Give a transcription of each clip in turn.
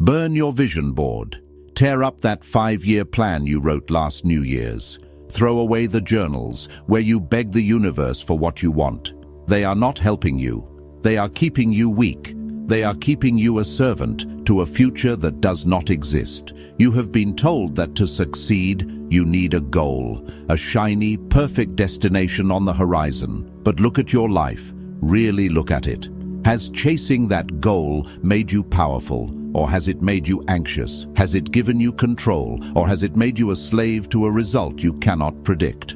Burn your vision board. Tear up that 5-year plan you wrote last New Year's. Throw away the journals where you beg the universe for what you want. They are not helping you. They are keeping you weak. They are keeping you a servant to a future that does not exist. You have been told that to succeed, you need a goal, a shiny, perfect destination on the horizon. But look at your life. Really look at it. Has chasing that goal made you powerful, or has it made you anxious? Has it given you control, or has it made you a slave to a result you cannot predict?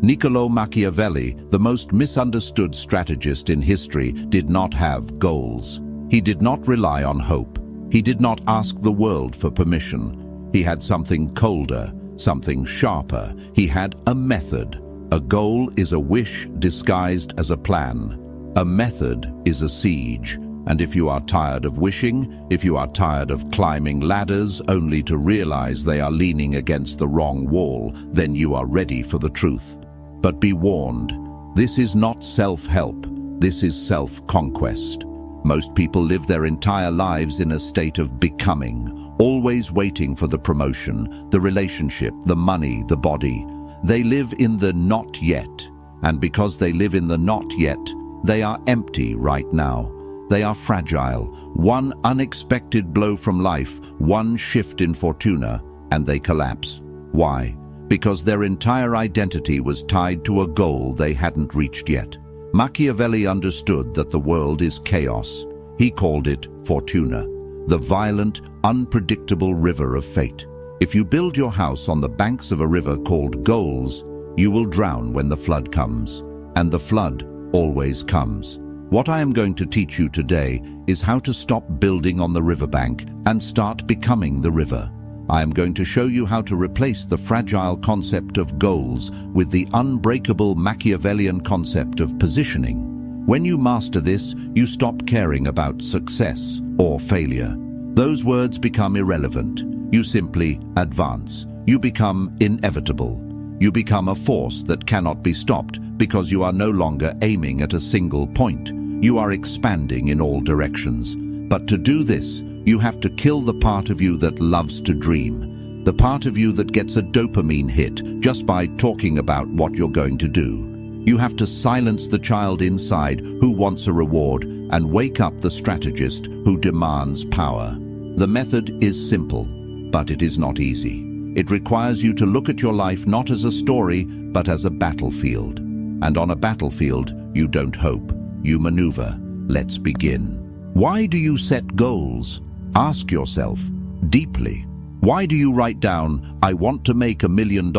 Niccolo Machiavelli, the most misunderstood strategist in history, did not have goals. He did not rely on hope. He did not ask the world for permission. He had something colder, something sharper. He had a method. A goal is a wish disguised as a plan. A method is a siege. And if you are tired of wishing, if you are tired of climbing ladders only to realize they are leaning against the wrong wall, then you are ready for the truth. But be warned, this is not self-help. This is self-conquest. Most people live their entire lives in a state of becoming, always waiting for the promotion, the relationship, the money, the body. They live in the not yet. And because they live in the not yet, they are empty right now. They are fragile. One unexpected blow from life, one shift in fortuna, and they collapse. Why? Because their entire identity was tied to a goal they hadn't reached yet. Machiavelli understood that the world is chaos. He called it fortuna, the violent, unpredictable river of fate. If you build your house on the banks of a river called goals, you will drown when the flood comes. And the flood always comes. What I am going to teach you today is how to stop building on the riverbank and start becoming the river. I am going to show you how to replace the fragile concept of goals with the unbreakable Machiavellian concept of positioning. When you master this, you stop caring about success or failure. Those words become irrelevant. You simply advance. You become inevitable. You become a force that cannot be stopped because you are no longer aiming at a single point. You are expanding in all directions. But to do this, you have to kill the part of you that loves to dream, the part of you that gets a dopamine hit just by talking about what you're going to do. You have to silence the child inside who wants a reward and wake up the strategist who demands power. The method is simple, but it is not easy. It requires you to look at your life not as a story, but as a battlefield. And on a battlefield, you don't hope, you maneuver. Let's begin. Why do you set goals? Ask yourself deeply. Why do you write down, I want to make $1 million,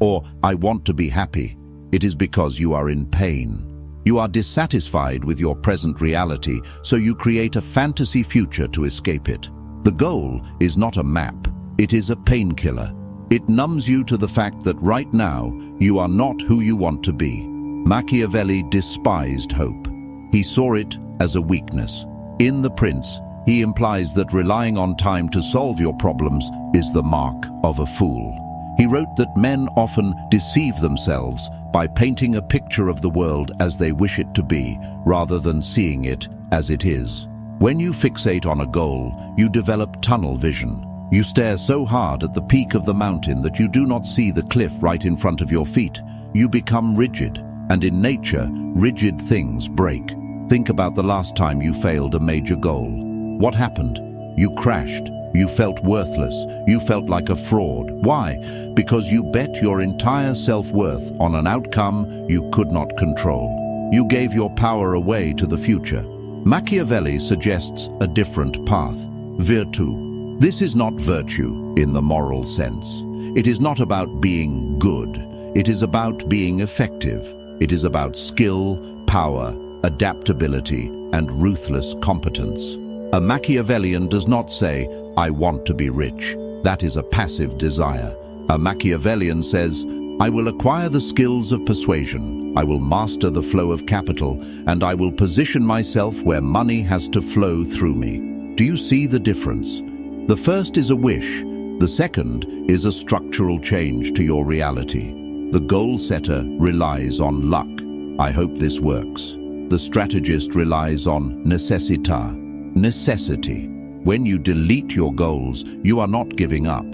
or I want to be happy? It is because you are in pain. You are dissatisfied with your present reality, so you create a fantasy future to escape it. The goal is not a map. It is a painkiller. It numbs you to the fact that right now, you are not who you want to be. Machiavelli despised hope. He saw it as a weakness. In The Prince, he implies that relying on time to solve your problems is the mark of a fool. He wrote that men often deceive themselves by painting a picture of the world as they wish it to be, rather than seeing it as it is. When you fixate on a goal, you develop tunnel vision. You stare so hard at the peak of the mountain that you do not see the cliff right in front of your feet. You become rigid, and in nature, rigid things break. Think about the last time you failed a major goal. What happened? You crashed. You felt worthless. You felt like a fraud. Why? Because you bet your entire self-worth on an outcome you could not control. You gave your power away to the future. Machiavelli suggests a different path. Virtù. This is not virtue in the moral sense. It is not about being good. It is about being effective. It is about skill, power, adaptability, and ruthless competence. A Machiavellian does not say, I want to be rich. That is a passive desire. A Machiavellian says, I will acquire the skills of persuasion. I will master the flow of capital, and I will position myself where money has to flow through me. Do you see the difference? The first is a wish. The second is a structural change to your reality. The goal setter relies on luck. I hope this works. The strategist relies on necessità, necessity. When you delete your goals, you are not giving up.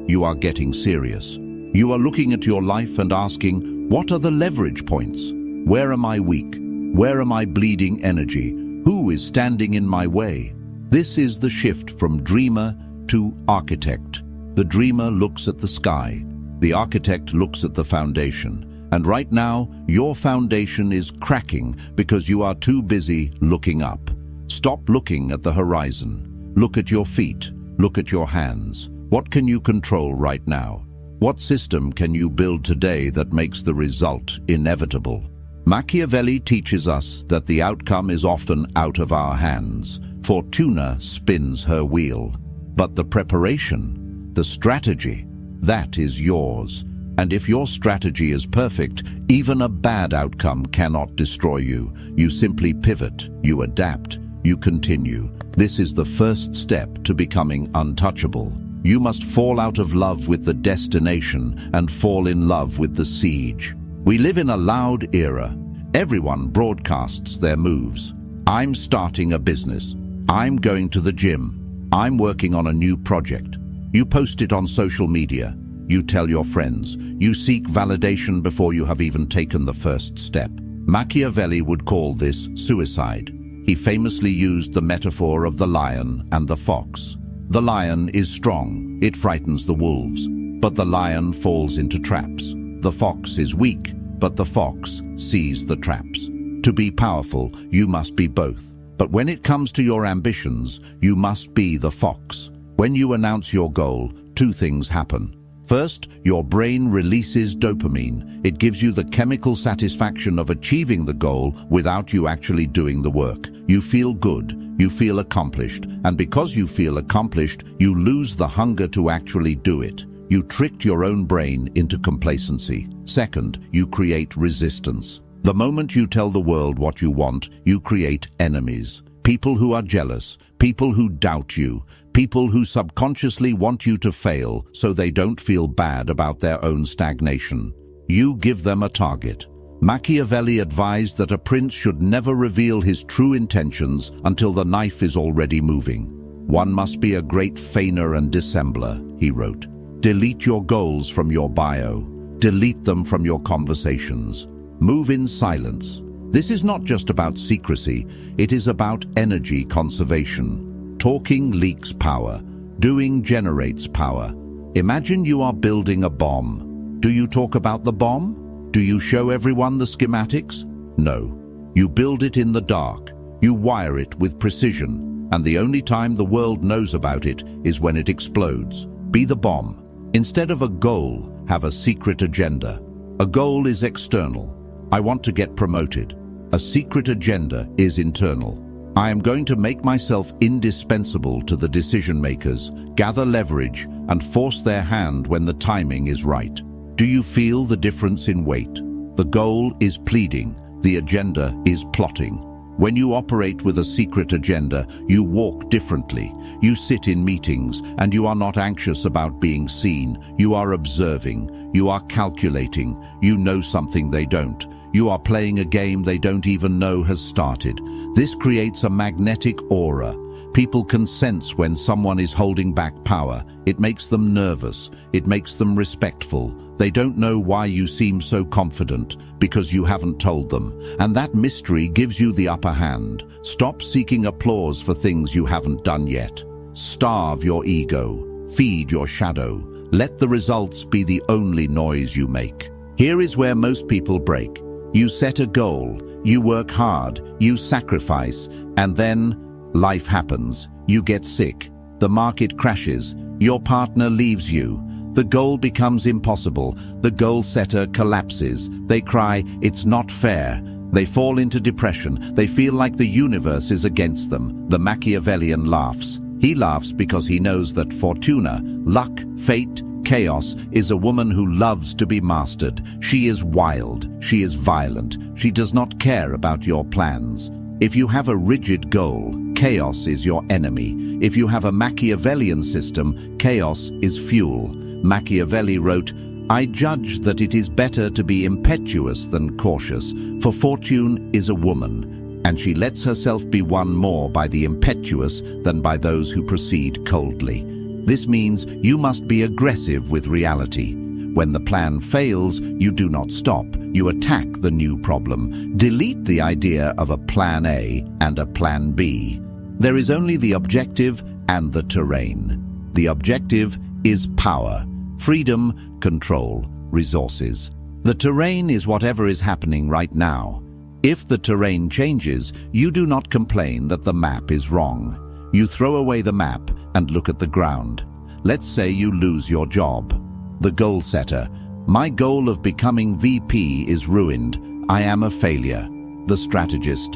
You are getting serious. You are looking at your life and asking, what are the leverage points? Where am I weak? Where am I bleeding energy? Who is standing in my way? This is the shift from dreamer to architect. The dreamer looks at the sky. The architect looks at the foundation. And right now, your foundation is cracking because you are too busy looking up. Stop looking at the horizon. Look at your feet. Look at your hands. What can you control right now? What system can you build today that makes the result inevitable? Machiavelli teaches us that the outcome is often out of our hands. Fortuna spins her wheel. But the preparation, the strategy, that is yours. And if your strategy is perfect, even a bad outcome cannot destroy you. You simply pivot, you adapt, you continue. This is the first step to becoming untouchable. You must fall out of love with the destination and fall in love with the siege. We live in a loud era. Everyone broadcasts their moves. I'm starting a business. I'm going to the gym. I'm working on a new project. You post it on social media. You tell your friends. You seek validation before you have even taken the first step. Machiavelli would call this suicide. He famously used the metaphor of the lion and the fox. The lion is strong. It frightens the wolves. But the lion falls into traps. The fox is weak, but the fox sees the traps. To be powerful, you must be both. But when it comes to your ambitions, you must be the fox. When you announce your goal, two things happen. First, your brain releases dopamine. It gives you the chemical satisfaction of achieving the goal without you actually doing the work. You feel good, you feel accomplished, and because you feel accomplished, you lose the hunger to actually do it. You tricked your own brain into complacency. Second, you create resistance. The moment you tell the world what you want, you create enemies. People who are jealous, people who doubt you, people who subconsciously want you to fail so they don't feel bad about their own stagnation. You give them a target. Machiavelli advised that a prince should never reveal his true intentions until the knife is already moving. One must be a great feigner and dissembler, he wrote. Delete your goals from your bio. Delete them from your conversations. Move in silence. This is not just about secrecy, it is about energy conservation. Talking leaks power. Doing generates power. Imagine you are building a bomb. Do you talk about the bomb? Do you show everyone the schematics? No. You build it in the dark. You wire it with precision. And the only time the world knows about it is when it explodes. Be the bomb. Instead of a goal, have a secret agenda. A goal is external. I want to get promoted. A secret agenda is internal. I am going to make myself indispensable to the decision makers, gather leverage, and force their hand when the timing is right. Do you feel the difference in weight? The goal is pleading, the agenda is plotting. When you operate with a secret agenda, you walk differently. You sit in meetings, and you are not anxious about being seen. You are observing. You are calculating. You know something they don't. You are playing a game they don't even know has started. This creates a magnetic aura. People can sense when someone is holding back power. It makes them nervous. It makes them respectful. They don't know why you seem so confident, because you haven't told them. And that mystery gives you the upper hand. Stop seeking applause for things you haven't done yet. Starve your ego. Feed your shadow. Let the results be the only noise you make. Here is where most people break. You set a goal, you work hard, you sacrifice, and then life happens. You get sick, the market crashes, your partner leaves you. The goal becomes impossible, the goal setter collapses. They cry, it's not fair. They fall into depression, they feel like the universe is against them. The Machiavellian laughs. He laughs because he knows that Fortuna, luck, fate, chaos is a woman who loves to be mastered. She is wild. She is violent. She does not care about your plans. If you have a rigid goal, chaos is your enemy. If you have a Machiavellian system, chaos is fuel. Machiavelli wrote, I judge that it is better to be impetuous than cautious, for fortune is a woman. and she lets herself be won more by the impetuous than by those who proceed coldly. This means you must be aggressive with reality. When the plan fails, you do not stop. You attack the new problem. Delete the idea of a plan A and a plan B. There is only the objective and the terrain. The objective is power, freedom, control, resources. The terrain is whatever is happening right now. If the terrain changes, you do not complain that the map is wrong. You throw away the map and look at the ground. Let's say you lose your job. The goal setter. My goal of becoming VP is ruined. I am a failure. The strategist.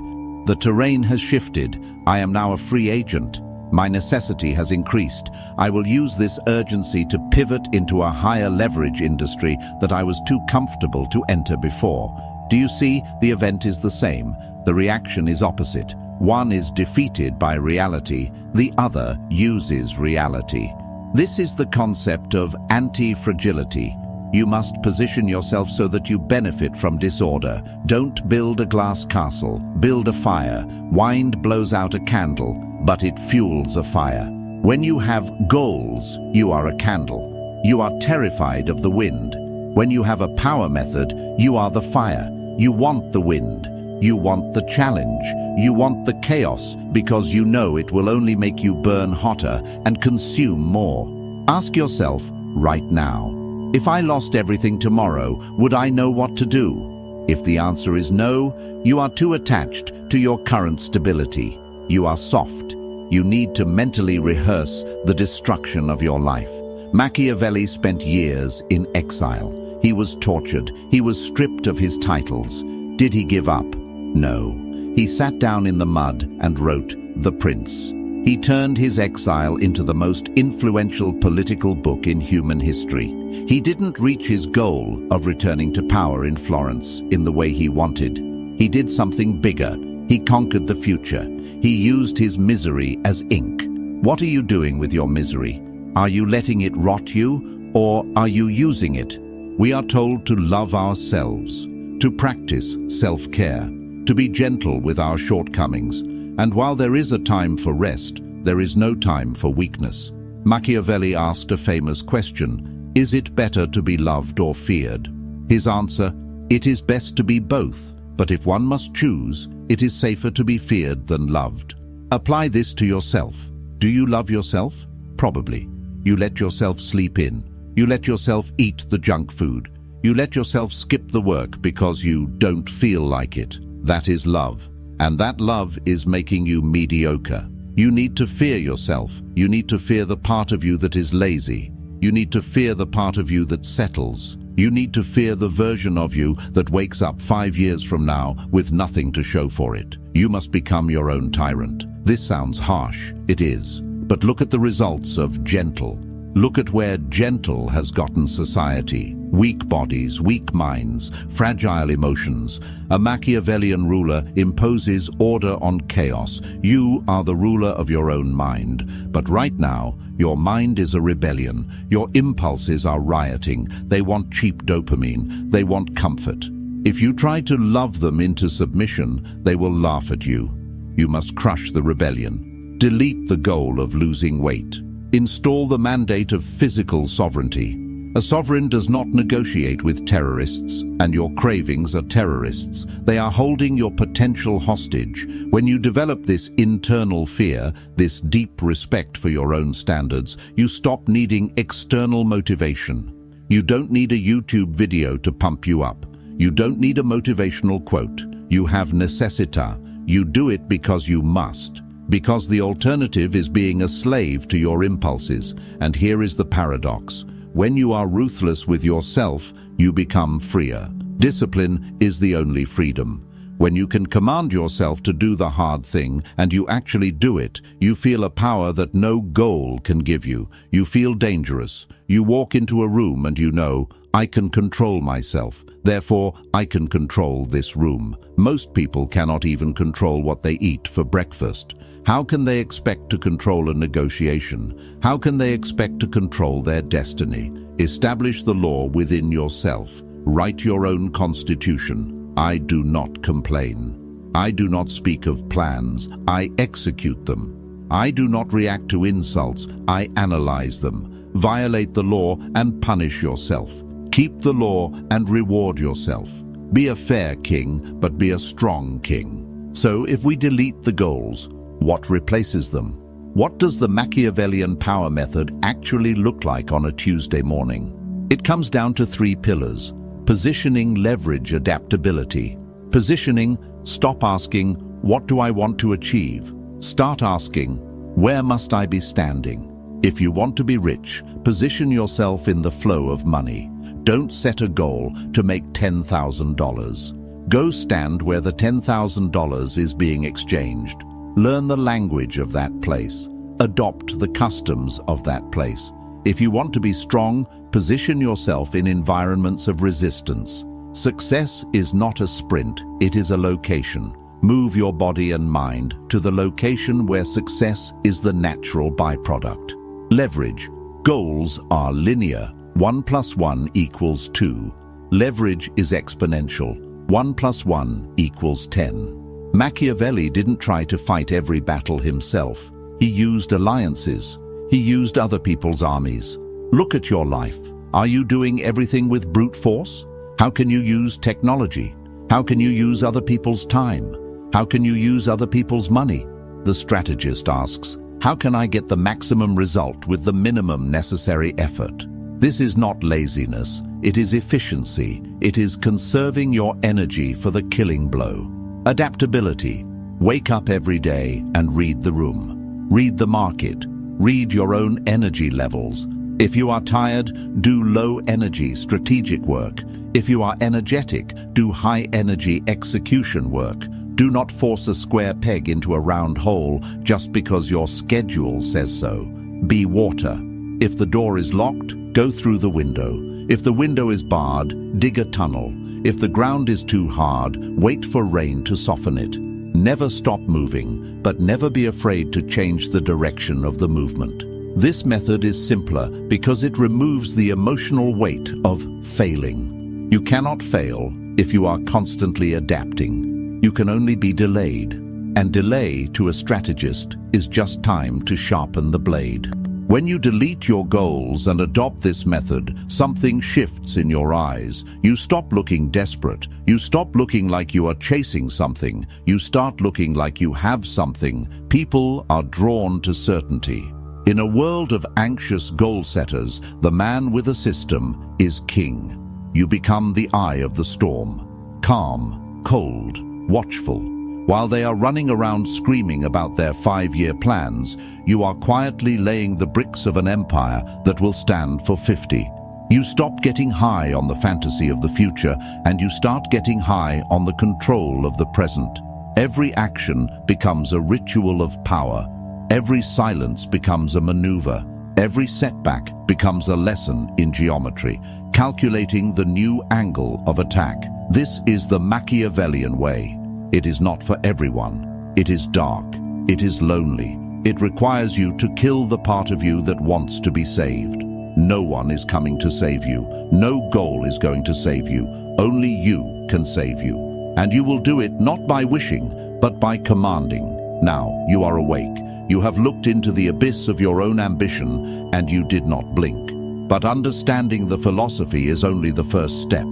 The terrain has shifted. I am now a free agent. My necessity has increased. I will use this urgency to pivot into a higher leverage industry that I was too comfortable to enter before. Do you see? The event is the same. The reaction is opposite. One is defeated by reality. The other uses reality. This is the concept of anti-fragility. You must position yourself so that you benefit from disorder. Don't build a glass castle. Build a fire. Wind blows out a candle, but it fuels a fire. When you have goals, you are a candle. You are terrified of the wind. When you have a power method, you are the fire. You want the wind. You want the challenge. You want the chaos because you know it will only make you burn hotter and consume more. Ask yourself right now, if I lost everything tomorrow, would I know what to do? If the answer is no, you are too attached to your current stability. You are soft. You need to mentally rehearse the destruction of your life. Machiavelli spent years in exile. He was tortured. He was stripped of his titles. Did he give up? No. He sat down in the mud and wrote The Prince. He turned his exile into the most influential political book in human history. He didn't reach his goal of returning to power in Florence in the way he wanted. He did something bigger. He conquered the future. He used his misery as ink. What are you doing with your misery? Are you letting it rot you, or are you using it? We are told to love ourselves, to practice self-care, to be gentle with our shortcomings. And while there is a time for rest, there is no time for weakness. Machiavelli asked a famous question, is it better to be loved or feared? His answer, it is best to be both, but if one must choose, it is safer to be feared than loved. Apply this to yourself. Do you love yourself? Probably. You let yourself sleep in. You let yourself eat the junk food. You let yourself skip the work because you don't feel like it. That is love. And that love is making you mediocre. You need to fear yourself. You need to fear the part of you that is lazy. You need to fear the part of you that settles. You need to fear the version of you that wakes up 5 years from now with nothing to show for it. You must become your own tyrant. This sounds harsh. It is. But look at the results of gentle. Look at where gentle has gotten society. Weak bodies, weak minds, fragile emotions. A Machiavellian ruler imposes order on chaos. You are the ruler of your own mind. But right now, your mind is a rebellion. Your impulses are rioting. They want cheap dopamine. They want comfort. If you try to love them into submission, they will laugh at you. You must crush the rebellion. Delete the goal of losing weight. Install the mandate of physical sovereignty. A sovereign does not negotiate with terrorists, and your cravings are terrorists. They are holding your potential hostage. When you develop this internal fear, this deep respect for your own standards, you stop needing external motivation. You don't need a YouTube video to pump you up. You don't need a motivational quote. You have necessita. You do it because you must. Because the alternative is being a slave to your impulses. And here is the paradox. When you are ruthless with yourself, you become freer. Discipline is the only freedom. When you can command yourself to do the hard thing and you actually do it, you feel a power that no goal can give you. You feel dangerous. You walk into a room and you know, I can control myself. Therefore, I can control this room. Most people cannot even control what they eat for breakfast. How can they expect to control a negotiation? How can they expect to control their destiny? Establish the law within yourself. Write your own constitution. I do not complain. I do not speak of plans, I execute them. I do not react to insults, I analyze them. Violate the law and punish yourself. Keep the law and reward yourself. Be a fair king, but be a strong king. So if we delete the goals, what replaces them? What does the Machiavellian power method actually look like on a Tuesday morning? It comes down to 3 pillars: positioning, leverage, adaptability. Positioning: stop asking, what do I want to achieve? Start asking, where must I be standing? If you want to be rich, position yourself in the flow of money. Don't set a goal to make $10,000. Go stand where the $10,000 is being exchanged. Learn the language of that place. Adopt the customs of that place. If you want to be strong, position yourself in environments of resistance. Success is not a sprint, it is a location. Move your body and mind to the location where success is the natural byproduct. Leverage. Goals are linear. 1 + 1 = 2. Leverage is exponential. 1 + 1 = 10. Machiavelli didn't try to fight every battle himself. He used alliances. He used other people's armies. Look at your life. Are you doing everything with brute force? How can you use technology? How can you use other people's time? How can you use other people's money? The strategist asks, how can I get the maximum result with the minimum necessary effort? This is not laziness, it is efficiency. It is conserving your energy for the killing blow. Adaptability. Wake up every day and read the room. Read the market. Read your own energy levels. If you are tired, do low-energy strategic work. If you are energetic, do high-energy execution work. Do not force a square peg into a round hole just because your schedule says so. Be water. If the door is locked, go through the window. If the window is barred, dig a tunnel. If the ground is too hard, wait for rain to soften it. Never stop moving, but never be afraid to change the direction of the movement. This method is simpler because it removes the emotional weight of failing. You cannot fail if you are constantly adapting. You can only be delayed, and delay to a strategist is just time to sharpen the blade. When you delete your goals and adopt this method, something shifts in your eyes. You stop looking desperate. You stop looking like you are chasing something. You start looking like you have something. People are drawn to certainty. In a world of anxious goal setters, the man with a system is king. You become the eye of the storm, calm, cold, watchful. While they are running around screaming about their 5-year plans, you are quietly laying the bricks of an empire that will stand for 50. You stop getting high on the fantasy of the future, and you start getting high on the control of the present. Every action becomes a ritual of power. Every silence becomes a maneuver. Every setback becomes a lesson in geometry, calculating the new angle of attack. This is the Machiavellian way. It is not for everyone. It is dark. It is lonely. It requires you to kill the part of you that wants to be saved. No one is coming to save you. No goal is going to save you. Only you can save you. And you will do it not by wishing, but by commanding. Now you are awake. You have looked into the abyss of your own ambition, and you did not blink. But understanding the philosophy is only the first step.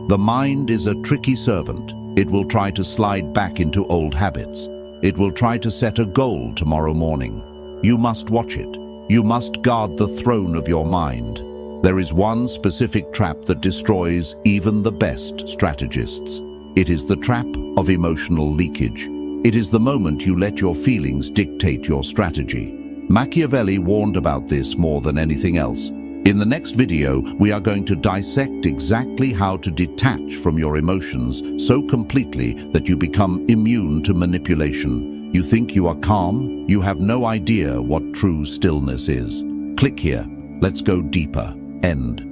The mind is a tricky servant. It will try to slide back into old habits. It will try to set a goal tomorrow morning. You must watch it. You must guard the throne of your mind. There is one specific trap that destroys even the best strategists. It is the trap of emotional leakage. It is the moment you let your feelings dictate your strategy. Machiavelli warned about this more than anything else. In the next video, we are going to dissect exactly how to detach from your emotions so completely that you become immune to manipulation. You think you are calm? You have no idea what true stillness is. Click here. Let's go deeper. End.